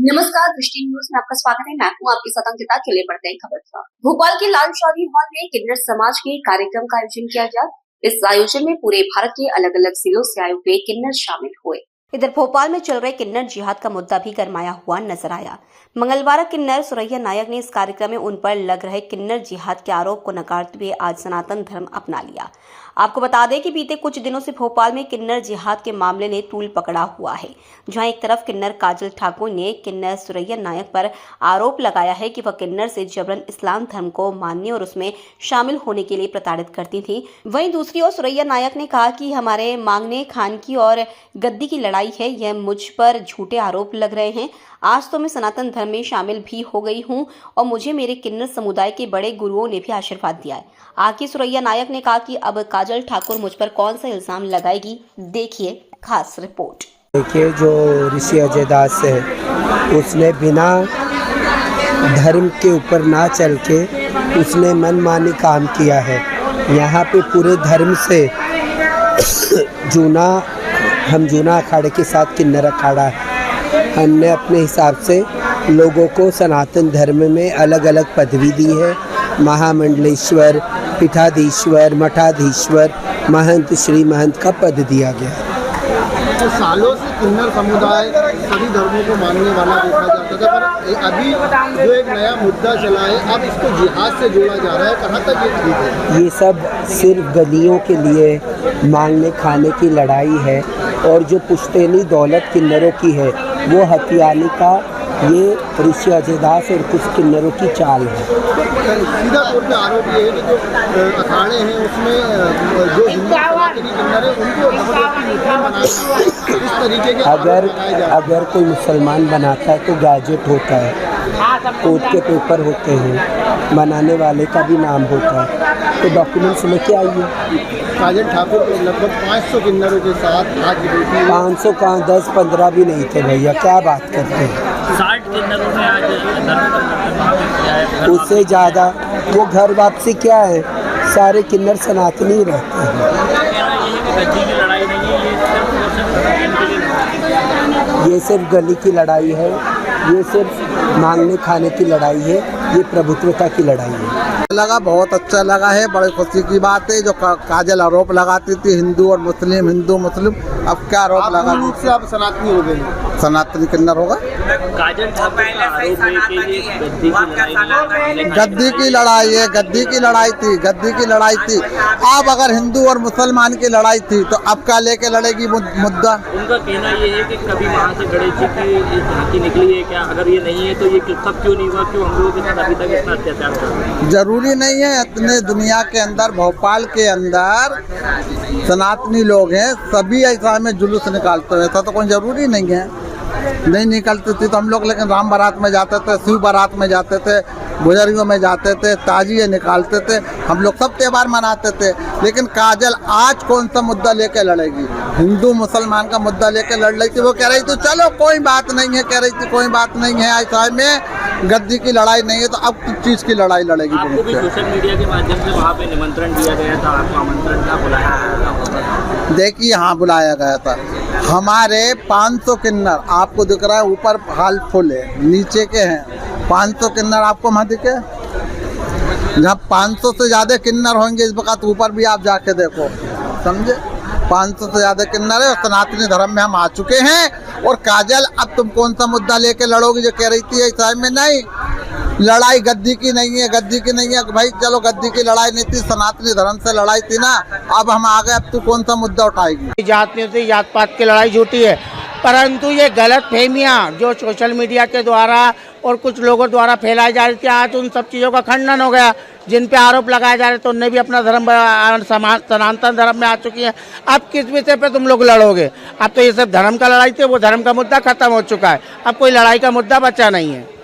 नमस्कार, दृष्टि न्यूज में आपका स्वागत है। मैं हूं आपके साथ अंकिता। चलिए बढ़ते हैं खबर पर। भोपाल के लाल शादी हॉल में किन्नर समाज के कार्यक्रम का आयोजन किया गया। इस आयोजन में पूरे भारत के अलग अलग जिलों से आए हुए किन्नर शामिल हुए। इधर भोपाल में चल रहे किन्नर जिहाद का मुद्दा भी गरमाया हुआ नजर आया। मंगलवार किन्नर सुरैया नायक ने इस कार्यक्रम में उन पर लग रहे किन्नर जिहाद के आरोप को नकारते हुए आज सनातन धर्म अपना लिया। आपको बता दें कि बीते कुछ दिनों से भोपाल में किन्नर जिहाद के मामले ने तूल पकड़ा हुआ है, जहां एक तरफ किन्नर काजल ठाकुर ने किन्नर सुरैया नायक पर आरोप लगाया है कि वह किन्नर से जबरन इस्लाम धर्म को मानने और उसमें शामिल होने के लिए प्रताड़ित करती थी। वहीं दूसरी ओर सुरैया नायक ने कहा कि हमारे मांगने खानकी और गद्दी की लड़ाई है, यह मुझ पर झूठे आरोप लग रहे हैं। आज तो मैं सनातन धर्म में शामिल भी हो गई हूं और मुझे मेरे किन्नर समुदाय के बड़े गुरुओं ने भी आशीर्वाद दिया है। आगे सुरैया नायक ने कहा कि अब काजल ठाकुर मुझ पर कौन सा इल्जाम लगाएगी, देखिए खास रिपोर्ट। देखिए, जो ऋषि अजय दास है उसने बिना धर्म के ऊपर ना चल के उसने मनमानी काम किया है। यहाँ पे पूरे धर्म से जूना अखाड़े के साथ किन्नर अखाड़ा है। हमने अपने हिसाब से लोगों को सनातन धर्म में अलग अलग पदवी दी है। महामंडलेश्वर, पीठाधीश्वर, मठाधीश्वर, महंत, श्री महंत का पद दिया गया है। तो सालों से किन्नर समुदाय सभी धर्मों को मानने वाला देखा जाता था, पर अभी जो एक नया मुद्दा चला है, अब इसको जिहाद से जोड़ा जा रहा है। कहाँ तक ये ठीक है? ये सब सिर्फ गलियों के लिए मांगने खाने की लड़ाई है और जो पुश्तैनी दौलत किन्नरों की है वो हथियाने का ये ऋषि अजय दास और कुछ किन्नरों की चाल है। सीधा तौर पे आरोप ये है कि जो अखाड़े हैं उसमें जो हिंदू किन्नर है उनको मुस्लिम बनाना इस तरीके के अगर कोई मुसलमान बनाता है तो गैजेट होता है, कोर्ट के पेपर होते हैं, बनाने वाले का भी नाम होता है, तो डॉक्यूमेंट्स लेके आइए। काजल ठाकुर को लगभग 500 किन्नरों के साथ आज 500 कहाँ 10-15 भी नहीं थे भैया, क्या बात करते हैं। 60 किन्नरों ने आज उससे ज़्यादा वो घर वापसी क्या है, सारे किन्नर सनातनी रहते हैं। ये सिर्फ गली की लड़ाई है, ये सिर्फ मांगने खाने की लड़ाई है, ये प्रभुत्वता की लड़ाई है। लगा बहुत अच्छा लगा है, बड़ी खुशी की बात है। जो काजल आरोप लगाती थी हिंदू और मुस्लिम, हिंदू मुस्लिम, अब क्या आरोप लगा दी से आप सनातनी हो गई, सनातनी किन्नर होगा। काजल गद्दी की लड़ाई है, गद्दी की लड़ाई थी। अब अगर हिंदू और मुसलमान की लड़ाई थी तो अब क्या लेके लड़ेगी मुद्दा? उनका कहना ये है कि कभी वहाँ से गणेश जी की झांकी निकली है क्या? अगर ये नहीं है तो ये सब क्यों नहीं हुआ, क्यों हम लोगों के साथ अभी तक इतना अत्याचार कर रहे हैं? जरूरी नहीं है, इतने दुनिया के अंदर, भोपाल के अंदर सनातनी लोग हैं, सभी ऐसा में जुलूस निकालते हैं, ऐसा तो कोई जरूरी नहीं है। नहीं निकलती थी तो हम लोग लेकिन राम बारात में जाते थे, शिव बारात में जाते थे, गुजरियों में जाते थे, ताजिए निकालते थे, हम लोग सब त्यौहार मनाते थे। लेकिन काजल आज कौन सा मुद्दा लेके लड़ेगी? हिंदू मुसलमान का मुद्दा लेके लड़ रही थी। वो कह रही थी चलो कोई बात नहीं है, कह रही थी कोई बात नहीं है, ऐसा में गद्दी की लड़ाई नहीं है तो अब किस चीज़ की लड़ाई लड़ेगी? आपको भी सोशल मीडिया के माध्यम से वहाँ पे निमंत्रण दिया गया था, आपको आमंत्रण था, बुलाया गया था? देखिए, हाँ बुलाया गया था। हमारे 500 किन्नर आपको दिख रहा है, ऊपर हाल फुल है, नीचे के हैं 500 किन्नर आपको वहाँ दिखे। जहाँ 500 से ज़्यादा किन्नर होंगे इस वक्त, ऊपर भी आप जाके देखो, समझे? 500 से ज़्यादा किन्नर है और सनातनी धर्म में हम आ चुके हैं। और काजल, अब तुम कौन सा मुद्दा लेके लड़ोगी? जो कह रही थी इस में नहीं, लड़ाई गद्दी की नहीं है, गद्दी की नहीं है। भाई चलो, गद्दी की लड़ाई नहीं थी, सनातनी धर्म से लड़ाई थी ना, अब हम आ गए, अब तू कौन सा मुद्दा उठाएगी? जात नहीं होती, जात पात की लड़ाई झूठी है, परंतु ये गलत फहमियाँ जो सोशल मीडिया के द्वारा और कुछ लोगों द्वारा फैलाई जा रही थी, आज उन सब चीज़ों का खंडन हो गया। जिन पे आरोप लगाए जा रहे थे उनने भी अपना धर्म सनातन धर्म में आ चुकी हैं। अब किस विषय पे तुम लोग लड़ोगे? अब तो ये सब धर्म का लड़ाई थी, वो धर्म का मुद्दा खत्म हो चुका है, अब कोई लड़ाई का मुद्दा बचा नहीं है।